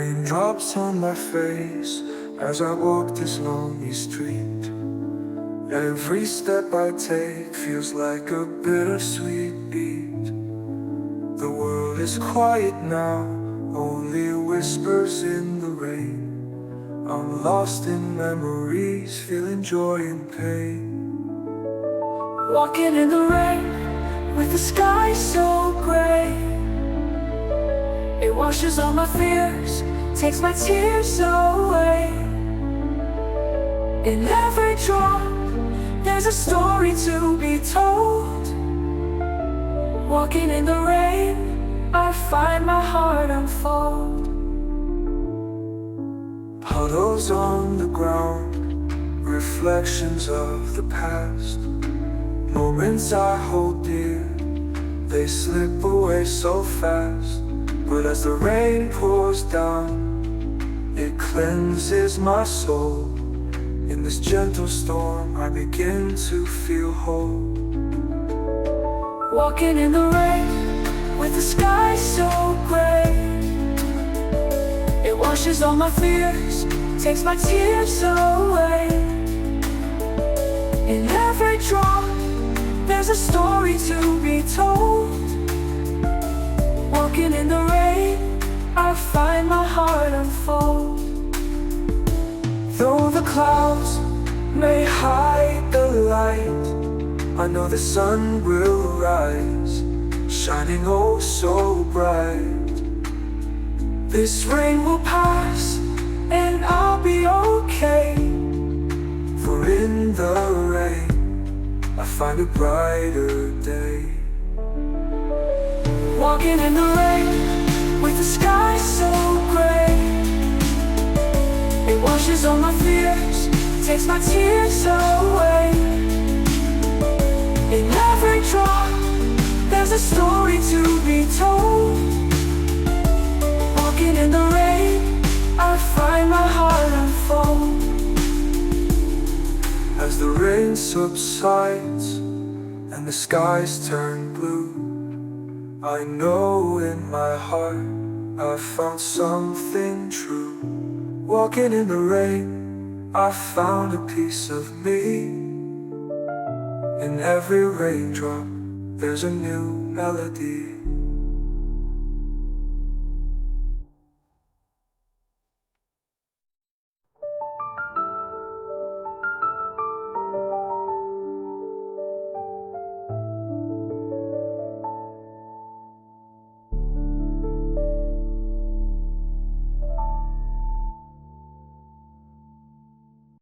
Raindrops on my face as I walk this lonely street. Every step I take feels like a bittersweet beat. The world is quiet now, only whispers in the rain. I'm lost in memories, feeling joy and pain. Walking in the rain, with the sky so gray. It washes all my fears, takes my tears away. In every drop, there's a story to be told. Walking in the rain, I find my heart unfold. Puddles on the ground, reflections of the past. Moments I hold dear, they slip away so fast. But as the rain pours down, it cleanses my soul. In this gentle storm, I begin to feel whole. Walking in the rain, with the sky so gray. It washes all my fears, takes my tears away. In every drop, there's a story to be told. Walking in the rain, I find my heart unfold. Though the clouds may hide the light, I know the sun will rise, shining oh so bright. This rain will pass, and I'll be okay. For in the rain, I find a brighter day. Walking in the rain, with the sky so gray. It washes all my fears, takes my tears away. In every drop, there's a story to be told. Walking in the rain, I find my heart unfold. As the rain subsides and the skies turn blue, I know in my heart I've found something true. Walking in the rain, I found a piece of me. In every raindrop, there's a new melody.